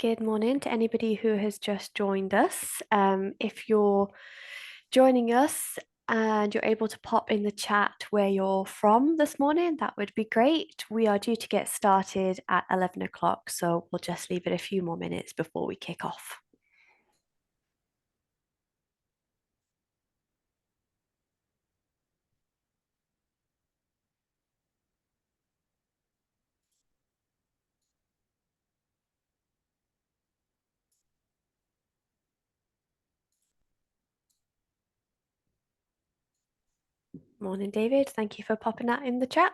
Good morning to anybody who has just joined us. If you're joining us and you're able to pop in the chat where you're from this morning, that would be great. We are due to get started at 11 o'clock, so we'll just leave it a few more minutes before we kick off. Morning, David. Thank you for popping that in the chat.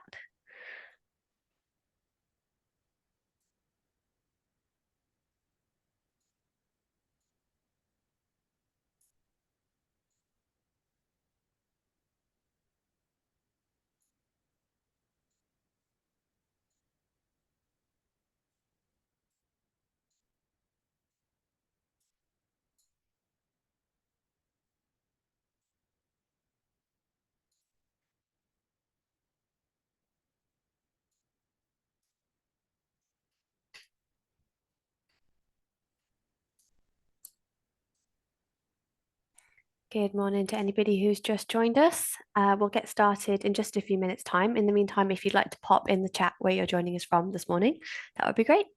Good morning to anybody who's just joined us. We'll get started in just a few minutes' time. In the meantime, if you'd like to pop in the chat where you're joining us from this morning, that would be great.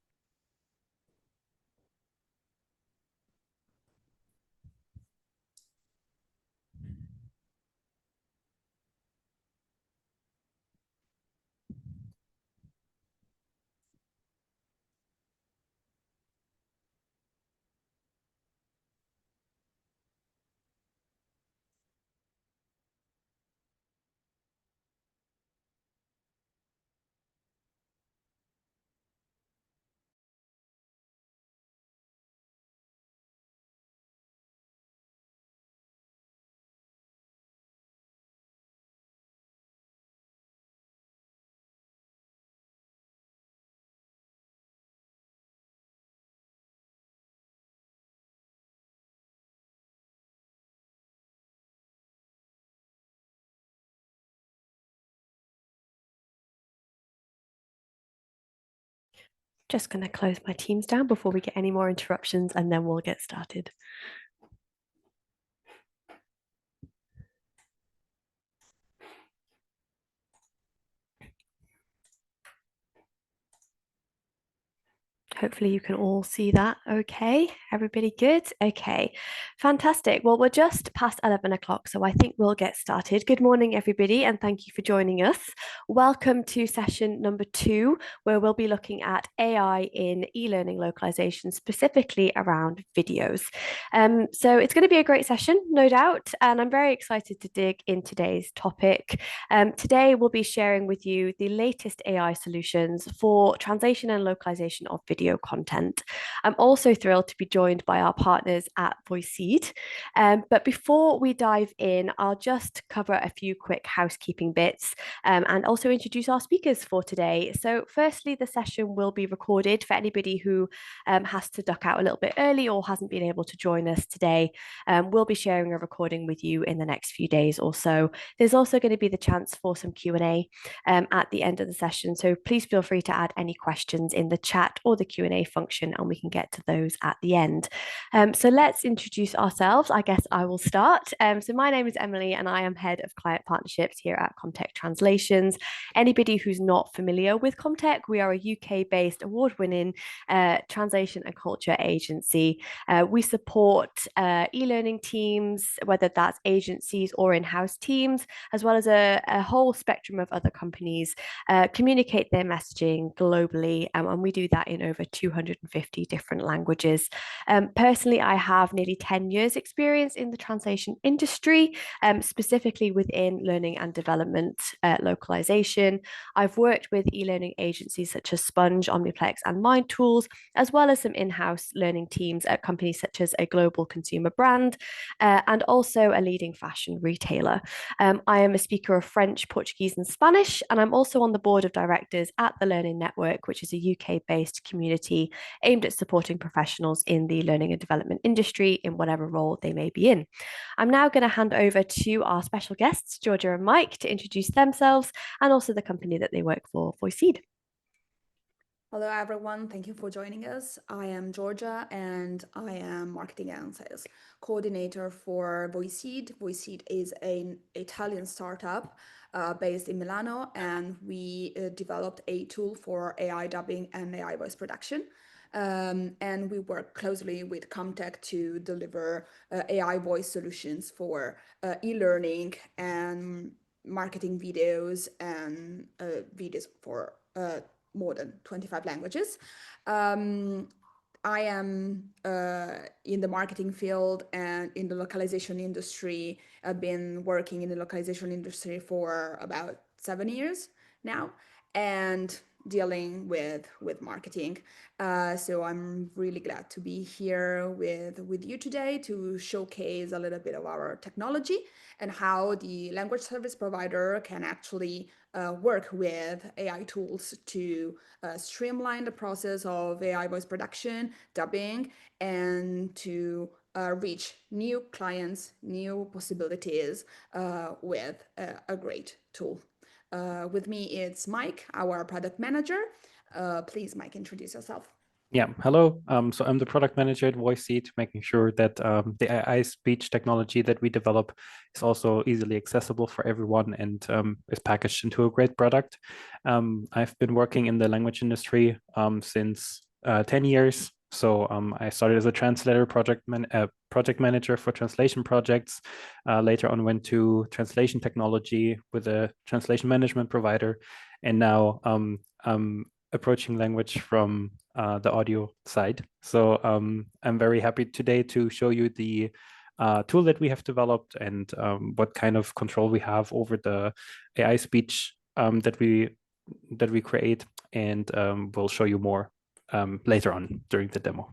Just going to close my Teams down before we get any more interruptions, and then we'll get started. Hopefully you can all see that okay. Everybody good? Okay, fantastic. Well, we're just past 11 o'clock, so I think we'll get started. Good morning, everybody, and thank you for joining us. Welcome to session number 2, where we'll be looking at AI in e-learning localization, specifically around videos. So it's going to be a great session, no doubt, and I'm very excited to dig in today's topic. Today, we'll be sharing with you the latest AI solutions for translation and localization of video content. I'm also thrilled to be joined by our partners at VoiceSeed. But before we dive in, I'll just cover a few quick housekeeping bits and also introduce our speakers for today. So firstly, the session will be recorded for anybody who has to duck out a little bit early or hasn't been able to join us today. We'll be sharing a recording with you in the next few days or so. There's also going to be the chance for some Q&A at the end of the session. So please feel free to add any questions in the chat or the Q&A function, and we can get to those at the end. So let's introduce ourselves. I guess I will start. So my name is Emily, and I am Head of Client Partnerships here at Comtech Translations. Anybody who's not familiar with Comtech, we are a UK-based award-winning translation and culture agency. We support e-learning teams, whether that's agencies or in-house teams, as well as a whole spectrum of other companies, communicate their messaging globally, and we do that in over 250 different languages. Personally, I have nearly 10 years experience in the translation industry, specifically within learning and development localization. I've worked with e-learning agencies such as Sponge, Omniplex, and Mind Tools, as well as some in-house learning teams at companies such as a global consumer brand and also a leading fashion retailer. I am a speaker of French, Portuguese, and Spanish, and I'm also on the board of directors at the Learning Network, which is a UK-based community aimed at supporting professionals in the learning and development industry in whatever role they may be in. I'm now going to hand over to our special guests, Georgia and Mike, to introduce themselves and also the company that they work for, VoiceSeed. Hello, everyone. Thank you for joining us. I am Georgia, and I am marketing and sales coordinator for Voiceed. Voiceed is an Italian startup based in Milano, and we developed a tool for AI dubbing and AI voice production. And we work closely with Comtech to deliver AI voice solutions for e-learning and marketing videos and videos for more than 25 languages. Um, I am in the marketing field and in the localization industry. I've been working in the localization industry for about 7 years now and dealing with marketing. So I'm really glad to be here with you today to showcase a little bit of our technology and how the language service provider can actually work with AI tools to streamline the process of AI voice production, dubbing, and to reach new clients, new possibilities with a great tool. With me, it's Mike, our product manager. Please, Mike, introduce yourself. Yeah, hello. So I'm the product manager at VoiceSeed, making sure that the AI speech technology that we develop is also easily accessible for everyone and is packaged into a great product. I've been working in the language industry since 10 years. So I started as a translator, project manager for translation projects. Later on, went to translation technology with a translation management provider, and now approaching language from the audio side. So I'm very happy today to show you the tool that we have developed and what kind of control we have over the AI speech that we create, and we'll show you more later on during the demo.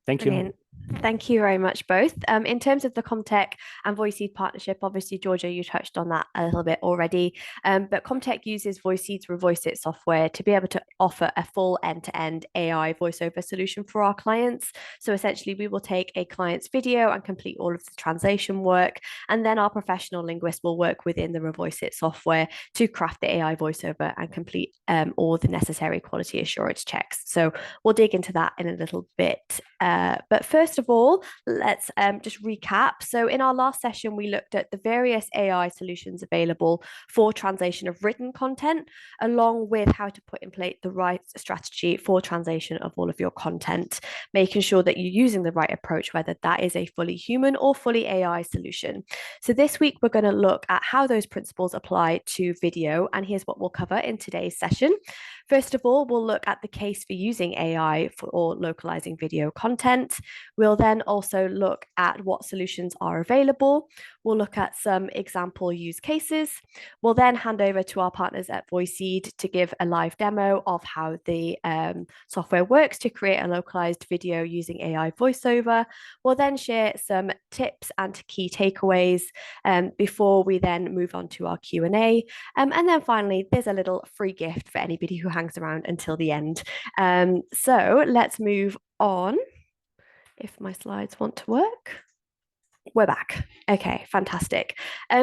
Thank you. Brilliant. Thank you very much, both. In terms of the Comtech and VoiceSeed partnership, obviously, Georgia, you touched on that a little bit already. But Comtech uses VoiceSeed through VoiceIt software to be able to offer a full end-to-end AI voiceover solution for our clients. So essentially, we will take a client's video and complete all of the translation work, and then our professional linguist will work within the VoiceIt software to craft the AI voiceover and complete all the necessary quality assurance checks. So we'll dig into that in a little bit. But first of all, let's just recap. So in our last session, we looked at the various AI solutions available for translation of written content, along with how to put in place the right strategy for translation of all of your content, making sure that you're using the right approach, whether that is a fully human or fully AI solution. So this week, we're going to look at how those principles apply to video, and here's what we'll cover in today's session. First of all, we'll look at the case for using AI for localizing video content. We'll then also look at what solutions are available. We'll look at some example use cases. We'll then hand over to our partners at VoiceSeed to give a live demo of how the software works to create a localized video using AI voiceover. We'll then share some tips and key takeaways before we then move on to our Q&A. And then finally, there's a little free gift for anybody who hangs around until the end. So let's move on. If my slides want to work. We're back. Okay, fantastic.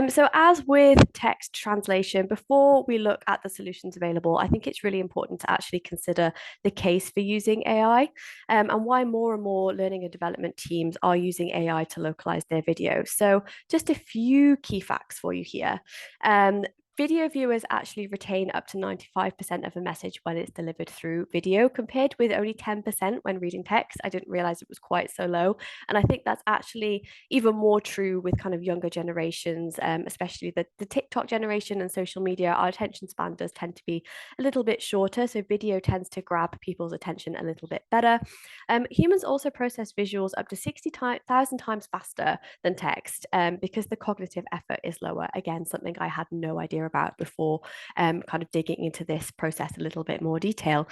So as with text translation, before we look at the solutions available, I think it's really important to actually consider the case for using AI and why more and more learning and development teams are using AI to localize their videos. So just a few key facts for you here. Video viewers actually retain up to 95% of a message when it's delivered through video, compared with only 10% when reading text. I didn't realize it was quite so low. And I think that's actually even more true with kind of younger generations, especially the TikTok generation and social media. Our attention span does tend to be a little bit shorter. So video tends to grab people's attention a little bit better. Humans also process visuals up to 60,000 times faster than text because the cognitive effort is lower. Again, something I had no idea about before kind of digging into this process a little bit more detail.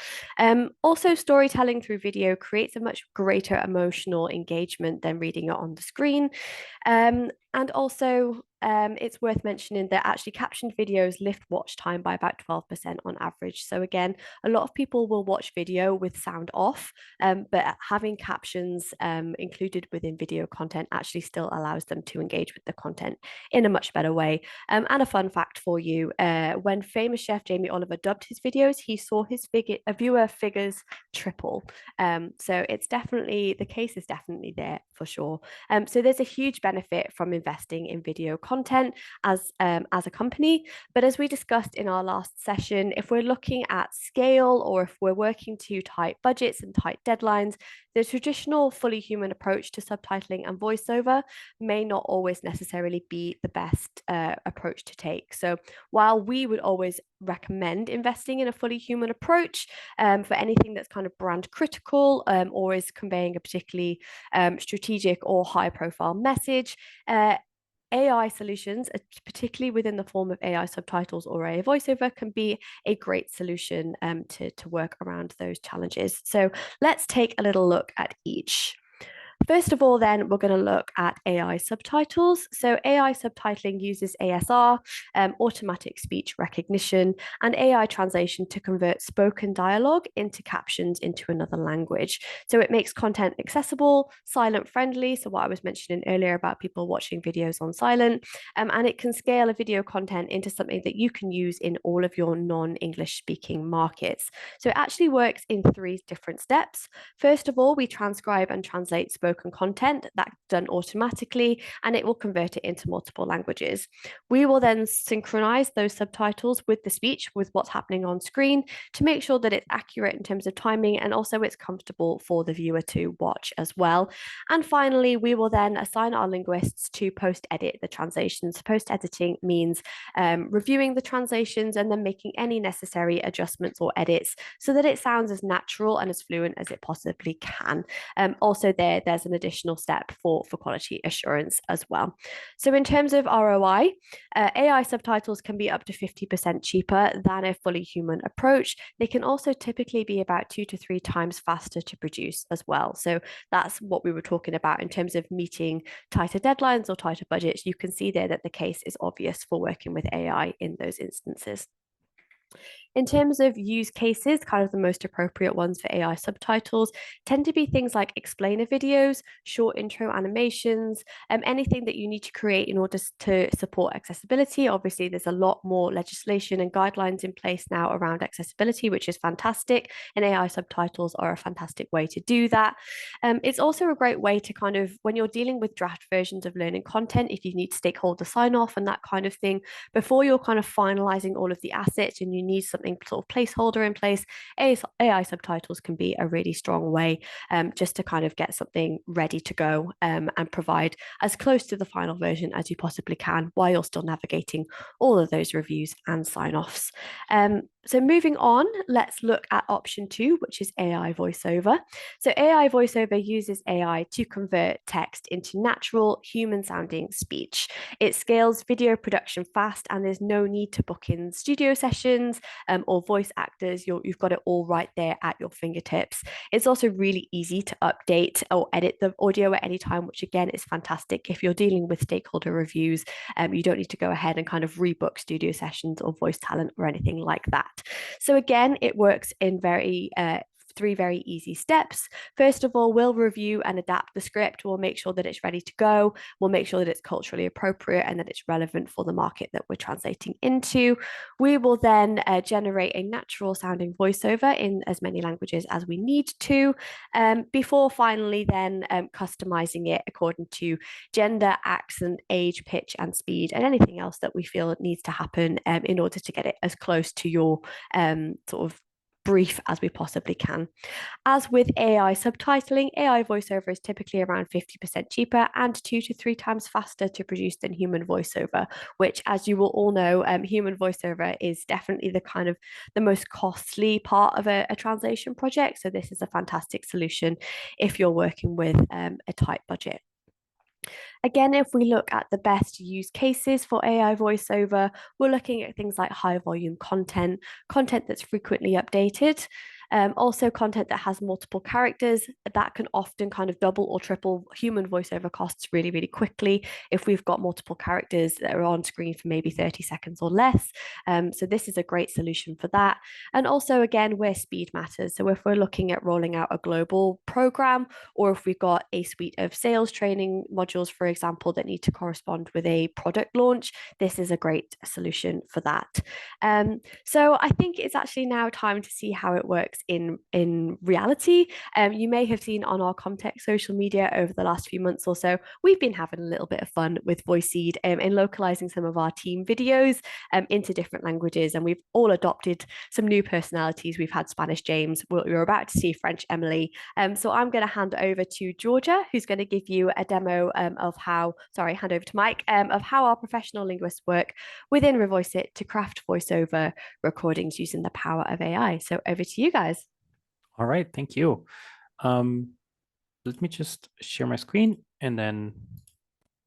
Also, storytelling through video creates a much greater emotional engagement than reading it on the screen. And also, it's worth mentioning that actually captioned videos lift watch time by about 12% on average. So again, a lot of people will watch video with sound off, but having captions included within video content actually still allows them to engage with the content in a much better way. And a fun fact for you, when famous chef Jamie Oliver dubbed his videos, he saw his viewer figures triple. So it's definitely, the case is definitely there for sure. So there's a huge benefit from investing in video content as a company. But as we discussed in our last session, if we're looking at scale or if we're working to tight budgets and tight deadlines, the traditional fully human approach to subtitling and voiceover may not always necessarily be the best approach to take. So while we would always recommend investing in a fully human approach for anything that's kind of brand critical or is conveying a particularly strategic or high profile message, AI solutions, particularly within the form of AI subtitles or AI voiceover, can be a great solution to work around those challenges. So let's take a little look at each. First of all, then, we're going to look at AI subtitles. So AI subtitling uses ASR, automatic speech recognition, and AI translation to convert spoken dialogue into captions into another language. So it makes content accessible, silent friendly. So what I was mentioning earlier about people watching videos on silent, and it can scale a video content into something that you can use in all of your non-English speaking markets. So it actually works in 3 different steps. First of all, we transcribe and translate spoken content. That's done automatically, and it will convert it into multiple languages. We will then synchronize those subtitles with the speech, with what's happening on screen, to make sure that it's accurate in terms of timing and also it's comfortable for the viewer to watch as well. And finally, we will then assign our linguists to post-edit the translations. Post-editing means reviewing the translations and then making any necessary adjustments or edits so that it sounds as natural and as fluent as it possibly can. Also, there's an additional step for quality assurance as well. So in terms of ROI, AI subtitles can be up to 50% cheaper than a fully human approach. They can also typically be about 2 to 3 times faster to produce as well. So that's what we were talking about in terms of meeting tighter deadlines or tighter budgets. You can see there that the case is obvious for working with AI in those instances. In terms of use cases, kind of the most appropriate ones for AI subtitles tend to be things like explainer videos, short intro animations, anything that you need to create in order to support accessibility. Obviously, there's a lot more legislation and guidelines in place now around accessibility, which is fantastic, and AI subtitles are a fantastic way to do that. It's also a great way to kind of, when you're dealing with draft versions of learning content, if you need stakeholder sign off and that kind of thing, before you're kind of finalizing all of the assets and you need something sort of placeholder in place, AI subtitles can be a really strong way just to kind of get something ready to go and provide as close to the final version as you possibly can while you're still navigating all of those reviews and sign-offs. So moving on, let's look at option 2, which is AI voiceover. So AI voiceover uses AI to convert text into natural human-sounding speech. It scales video production fast, and there's no need to book in studio sessions or voice actors. You've got it all right there at your fingertips. It's also really easy to update or edit the audio at any time, which again is fantastic. If you're dealing with stakeholder reviews, you don't need to go ahead and kind of rebook studio sessions or voice talent or anything like that. So again, it works in 3 very easy steps. First of all, we'll review and adapt the script. We'll make sure that it's ready to go. We'll make sure that it's culturally appropriate and that it's relevant for the market that we're translating into. We will then generate a natural sounding voiceover in as many languages as we need to, before finally then customizing it according to gender, accent, age, pitch, and speed, and anything else that we feel needs to happen in order to get it as close to your sort of brief as we possibly can. As with AI subtitling, AI voiceover is typically around 50% cheaper and 2 to 3 times faster to produce than human voiceover, which, as you will all know, human voiceover is definitely the kind of the most costly part of a translation project. So this is a fantastic solution if you're working with a tight budget. Again, if we look at the best use cases for AI voiceover, we're looking at things like high volume content, content that's frequently updated. Also, content that has multiple characters, that can often kind of double or triple human voiceover costs really, really quickly if we've got multiple characters that are on screen for maybe 30 seconds or less. So this is a great solution for that. And also, again, where speed matters. So if we're looking at rolling out a global program, or if we've got a suite of sales training modules, for example, that need to correspond with a product launch, this is a great solution for that. So I think it's actually now time to see how it works in reality. You may have seen on our Comtech social media over the last few months or so, we've been having a little bit of fun with VoiceSeed in localizing some of our team videos into different languages, and we've all adopted some new personalities. We've had Spanish James, you're about to see French Emily. So I'm going to hand over to Georgia, who's going to give you a demo of how, sorry, hand over to Mike, of how our professional linguists work within Revoiceit to craft voiceover recordings using the power of AI. So over to you guys. All right, thank you. Let me just share my screen, and then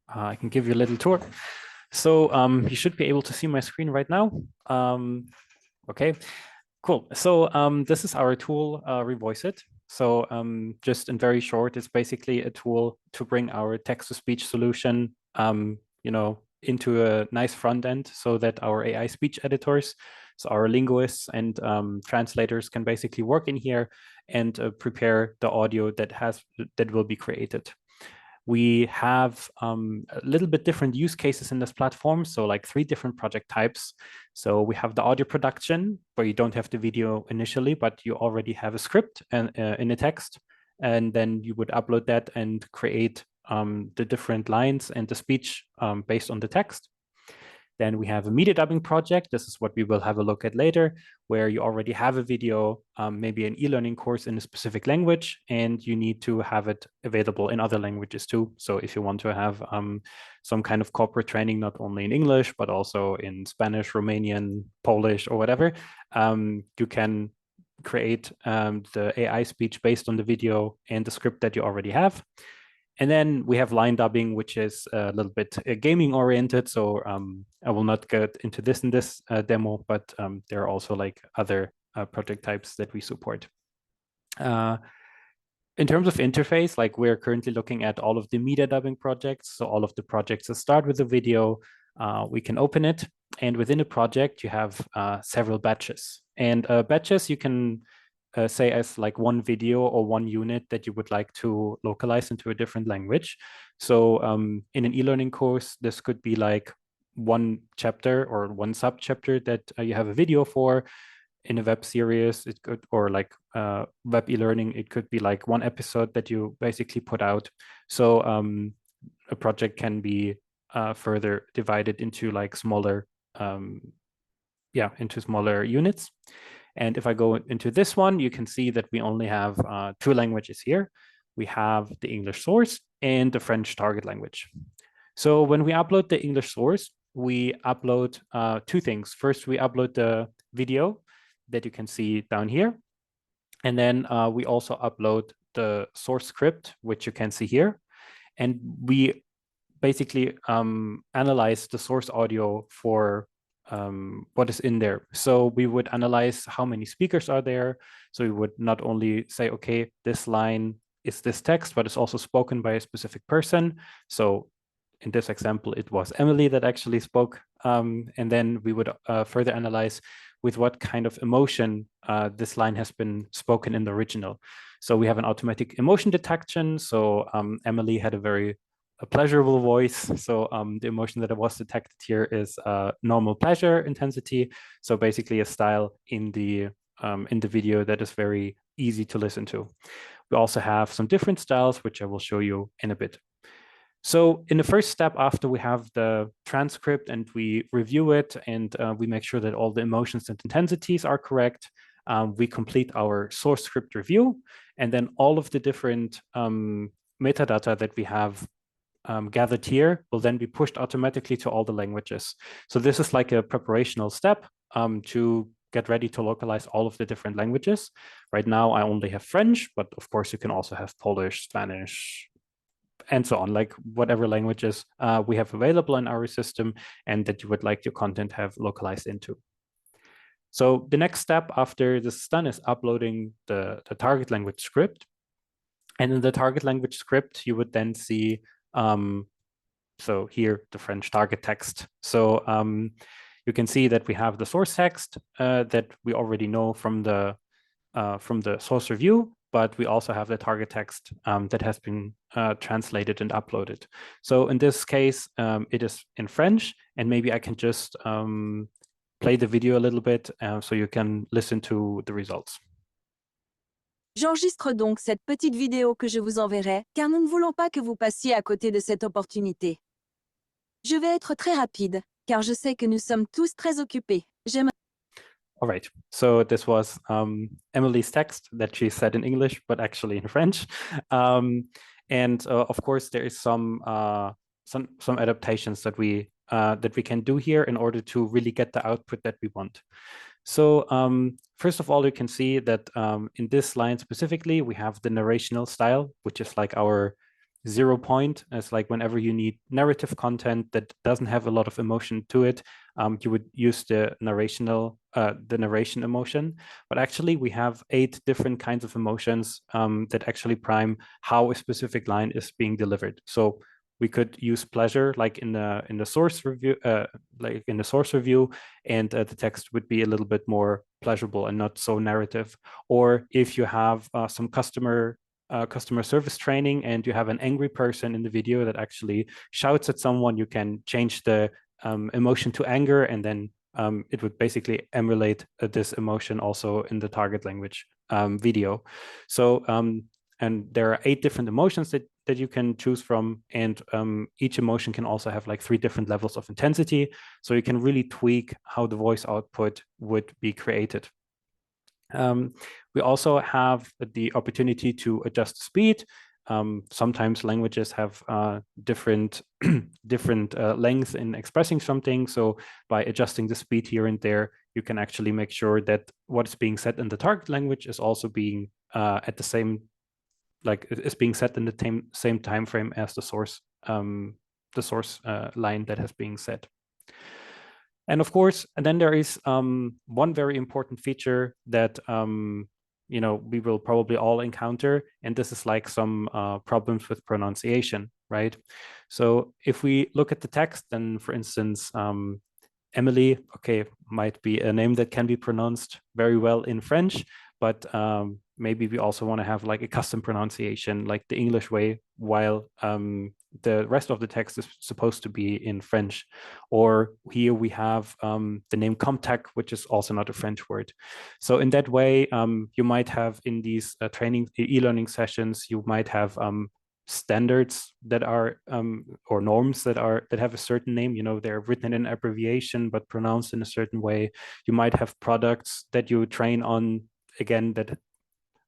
I can give you a little tour. So you should be able to see my screen right now. Okay, cool. So this is our tool, Revoiceit. So just in very short, it's basically a tool to bring our text-to-speech solution, into a nice front end so that our AI speech editors, so our linguists and translators, can basically work in here and prepare the audio that will be created. We have a little bit different use cases in this platform. So like 3 different project types. So we have the audio production, where you don't have the video initially, but you already have a script and in a text. And then you would upload that and create the different lines and the speech based on the text. Then we have a media dubbing project. This is what we will have a look at later, where you already have a video, maybe an e-learning course in a specific language, and you need to have it available in other languages too. So if you want to have some kind of corporate training, not only in English, but also in Spanish, Romanian, Polish, or whatever, you can create the AI speech based on the video and the script that you already have. And then we have line dubbing, which is a little bit gaming oriented. So I will not get into this in this demo, but there are also like other project types that we support. In terms of interface, like we're currently looking at all of the media dubbing projects. So all of the projects that start with a video, we can open it. And within a project, you have several batches. And batches you can say as like one video or one unit that you would like to localize into a different language. So in an e-learning course, this could be like one chapter or one sub-chapter that you have a video for. In a web series, it could, or like web e-learning, it could be like one episode that you basically put out. So a project can be further divided into like smaller, into smaller units. And if I go into this one, you can see that we only have 2 languages here. We have the English source and the French target language. So when we upload the English source, we upload 2 things. First, we upload the video that you can see down here. And then we also upload the source script, which you can see here. And we basically analyze the source audio for what is in there. So we would analyze how many speakers are there. So we would not only say, okay, this line is this text, but it's also spoken by a specific person. So in this example, it was Emily that actually spoke. And then we would further analyze with what kind of emotion this line has been spoken in the original. So we have an automatic emotion detection. So Emily had a pleasurable voice. So the emotion that was detected here is normal pleasure intensity. So basically a style in the video that is very easy to listen to. We also have some different styles, which I will show you in a bit. So in the first step, after we have the transcript and we review it and we make sure that all the emotions and intensities are correct, we complete our source script review. And then all of the different metadata that we have gathered here will then be pushed automatically to all the languages. So this is like a preparational step to get ready to localize all of the different languages. Right now, I only have French, but of course you can also have Polish, Spanish, and so on, like whatever languages we have available in our system and that you would like your content have localized into. So the next step after this is done is uploading the target language script. And in the target language script, you would then see, so here, the French target text. So you can see that we have the source text that we already know from the source review, but we also have the target text that has been translated and uploaded. So in this case, it is in French, and maybe I can just play the video a little bit so you can listen to the results. J'enregistre donc cette petite vidéo que je vous enverrai, car nous ne voulons pas que vous passiez à côté de cette opportunité. Je vais être très rapide, car je sais que nous sommes tous très occupés. All right, so this was Emily's text that she said in English, but actually in French. And of course, there is some adaptations that we can do here in order to really get the output that we want. So first of all, you can see that in this line specifically, we have the narrational style, which is like our 0 point. It's like whenever you need narrative content that doesn't have a lot of emotion to it, you would use the narration emotion. But actually, we have 8 different kinds of emotions that actually prime how a specific line is being delivered. So we could use pleasure, like in the source review, and the text would be a little bit more pleasurable and not so narrative. Or if you have some customer service training and you have an angry person in the video that actually shouts at someone, you can change the emotion to anger, and then it would basically emulate this emotion also in the target language video. So and there are 8 different emotions that you can choose from, and each emotion can also have like 3 different levels of intensity, so you can really tweak how the voice output would be created. We also have the opportunity to adjust speed. Sometimes languages have different lengths in expressing something, so by adjusting the speed here and there, you can actually make sure that what is being said in the target language is also being at the same, like is being set in the same time frame as the source line that has been set. And of course, and then there is one very important feature that we will probably all encounter, and this is like some problems with pronunciation, right? So if we look at the text, then for instance, Emily, okay, might be a name that can be pronounced very well in French, but maybe we also want to have like a custom pronunciation, like the English way, while the rest of the text is supposed to be in French. Or here we have the name Comtech, which is also not a French word. So in that way, you might have in these training e-learning sessions, you might have standards that are or norms that have a certain name. They're written in an abbreviation but pronounced in a certain way. You might have products that you train on, again, that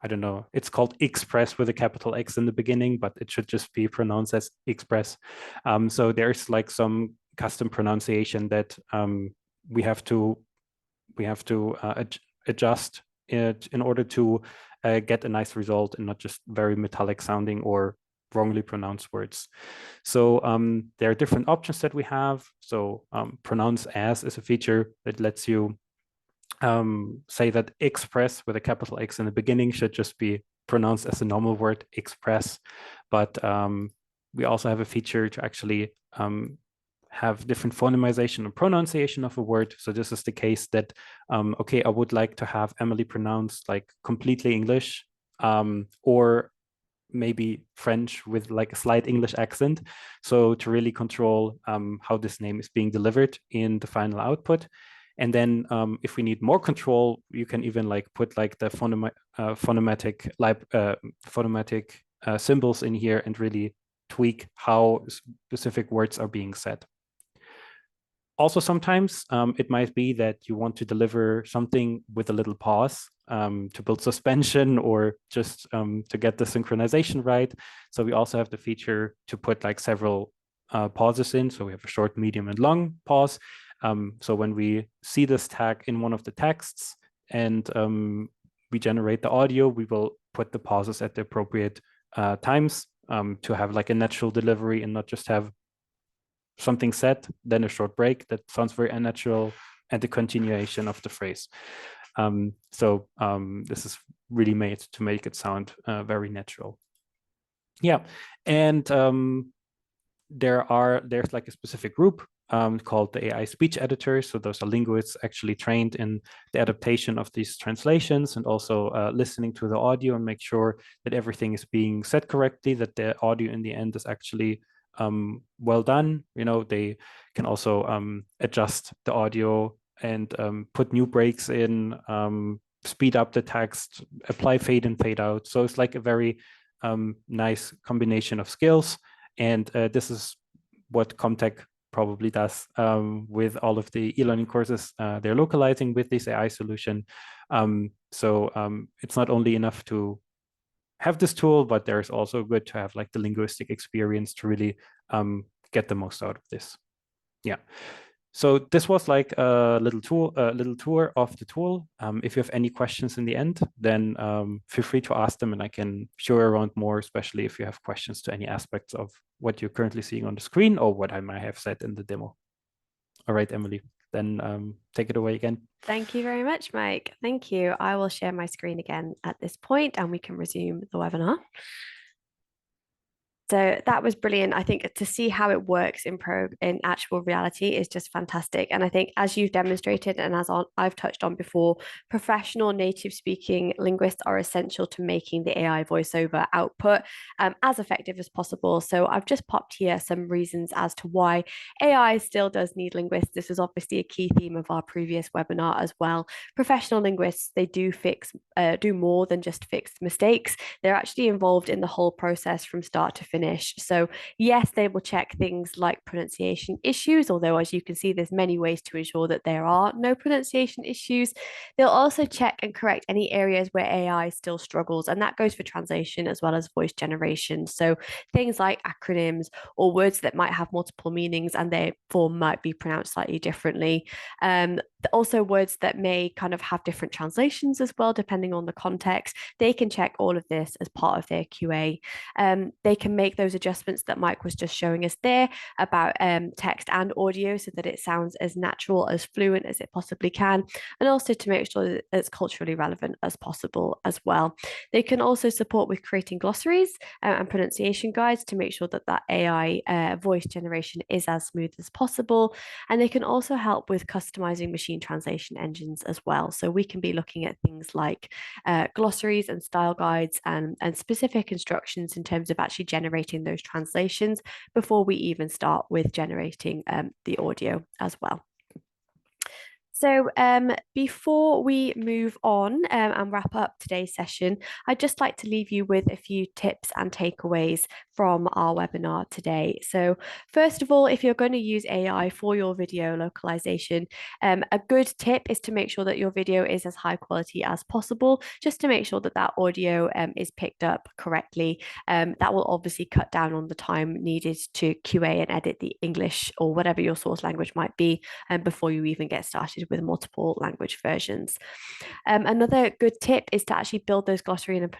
I don't know, it's called Express with a capital X in the beginning, but it should just be pronounced as Express. So there's like some custom pronunciation that we have to adjust it in order to get a nice result and not just very metallic sounding or wrongly pronounced words. So there are different options that we have. So pronounce as is a feature that lets you say that express with a capital X in the beginning should just be pronounced as a normal word, express. But we also have a feature to actually have different phonemization and pronunciation of a word. So this is the case that, okay, I would like to have Emily pronounced like completely English, or maybe French with like a slight English accent. So to really control how this name is being delivered in the final output. And then if we need more control, you can even like put like the phonetic symbols in here and really tweak how specific words are being said. Also, sometimes it might be that you want to deliver something with a little pause to build suspension, or just to get the synchronization right. So we also have the feature to put like several pauses in. So we have a short, medium, and long pause. So when we see this tag in one of the texts and we generate the audio, we will put the pauses at the appropriate times to have like a natural delivery and not just have something said, then a short break that sounds very unnatural, and the continuation of the phrase. This is really made to make it sound very natural. Yeah, and there's like a specific group called the AI speech editors. So those are linguists actually trained in the adaptation of these translations and also listening to the audio and make sure that everything is being said correctly, that the audio in the end is actually well done. You know, they can also adjust the audio and put new breaks in, speed up the text, apply fade in, fade out. So it's like a very nice combination of skills. And this is what Comtech probably does with all of the e-learning courses they're localizing with this AI solution. It's not only enough to have this tool, but there's also good to have like the linguistic experience to really get the most out of this. Yeah. So this was like a little tour of the tool. If you have any questions in the end, then feel free to ask them and I can show you around more, especially if you have questions to any aspects of what you're currently seeing on the screen or what I might have said in the demo. All right, Emily, then take it away again. Thank you very much, Mike. Thank you. I will share my screen again at this point and we can resume the webinar. So that was brilliant. I think to see how it works in actual reality is just fantastic. And I think as you've demonstrated and as I've touched on before, professional native speaking linguists are essential to making the AI voiceover output as effective as possible. So I've just popped here some reasons as to why AI still does need linguists. This is obviously a key theme of our previous webinar as well. Professional linguists, they do more than just fix mistakes. They're actually involved in the whole process from start to finish. So yes, they will check things like pronunciation issues, although as you can see, there's many ways to ensure that there are no pronunciation issues. They'll also check and correct any areas where AI still struggles, and that goes for translation as well as voice generation. So things like acronyms or words that might have multiple meanings and their form might be pronounced slightly differently. Also words that may kind of have different translations as well, depending on the context. They can check all of this as part of their QA. They can make those adjustments that Mike was just showing us there about text and audio so that it sounds as natural, as fluent as it possibly can, and also to make sure that it's culturally relevant as possible as well. They can also support with creating glossaries and pronunciation guides to make sure that that AI voice generation is as smooth as possible. And they can also help with customizing machine translation engines as well. So we can be looking at things like glossaries and style guides and specific instructions in terms of actually generating those translations before we even start with generating the audio as well. So before we move on and wrap up today's session, I'd just like to leave you with a few tips and takeaways from our webinar today. So first of all, if you're going to use AI for your video localization, a good tip is to make sure that your video is as high quality as possible, just to make sure that that audio is picked up correctly. That will obviously cut down on the time needed to QA and edit the English or whatever your source language might be before you even get started with multiple language versions. Another good tip is to actually build those glossary and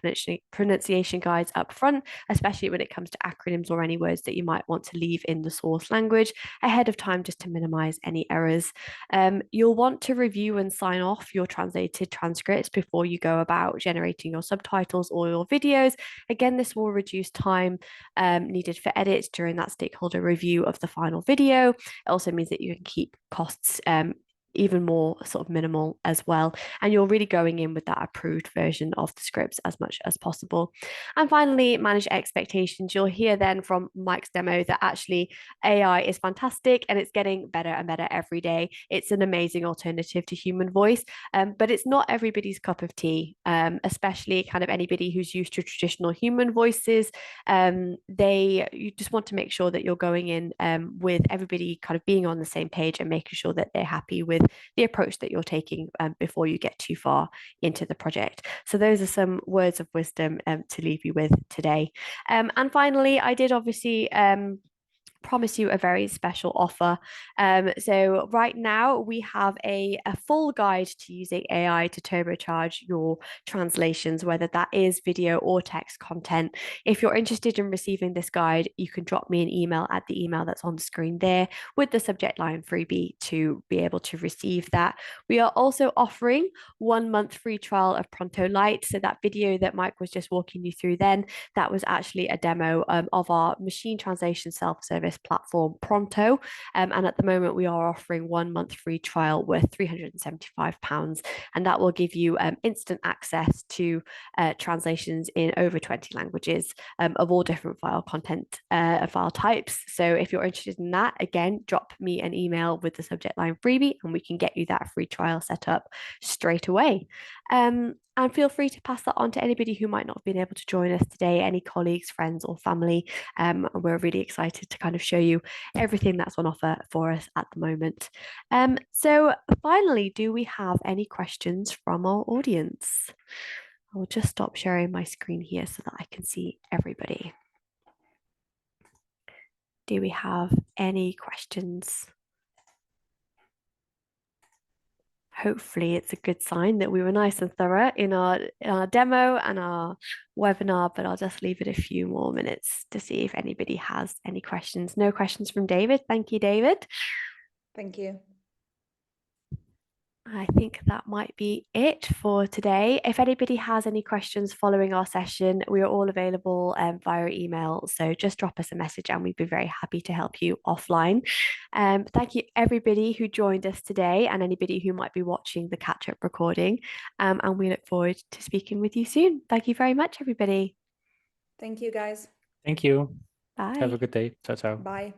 pronunciation guides up front, especially when it comes to acronyms or any words that you might want to leave in the source language ahead of time, just to minimize any errors. You'll want to review and sign off your translated transcripts before you go about generating your subtitles or your videos. Again, this will reduce time needed for edits during that stakeholder review of the final video. It also means that you can keep costs even more sort of minimal as well. And you're really going in with that approved version of the scripts as much as possible. And finally, manage expectations. You'll hear then from Mike's demo that actually AI is fantastic and it's getting better and better every day. It's an amazing alternative to human voice, but it's not everybody's cup of tea, especially kind of anybody who's used to traditional human voices. You just want to make sure that you're going in with everybody kind of being on the same page and making sure that they're happy with the approach that you're taking before you get too far into the project. So those are some words of wisdom to leave you with today. And finally, I did obviously promise you a very special offer. So right now we have a full guide to using AI to turbocharge your translations, whether that is video or text content. If you're interested in receiving this guide, you can drop me an email at the email that's on the screen there with the subject line freebie to be able to receive that. We are also offering 1 month free trial of Pronto Lite. So that video that Mike was just walking you through then, that was actually a demo of our machine translation self-service platform Pronto. And at the moment, we are offering 1 month free trial worth £375. And that will give you instant access to translations in over 20 languages of all different file content, file types. So if you're interested in that, again, drop me an email with the subject line freebie and we can get you that free trial set up straight away. And feel free to pass that on to anybody who might not have been able to join us today, any colleagues, friends, or family. We're really excited to kind of show you everything that's on offer for us at the moment. So finally, do we have any questions from our audience? I'll just stop sharing my screen here so that I can see everybody. Do we have any questions? Hopefully it's a good sign that we were nice and thorough in our demo and our webinar, but I'll just leave it a few more minutes to see if anybody has any questions. No questions from David. Thank you, David. Thank you. I think that might be it for today. If anybody has any questions following our session, we are all available via email. So just drop us a message and we'd be very happy to help you offline. Thank you everybody who joined us today and anybody who might be watching the catch-up recording. And we look forward to speaking with you soon. Thank you very much, everybody. Thank you, guys. Thank you. Bye. Have a good day. Ciao, ciao. Bye.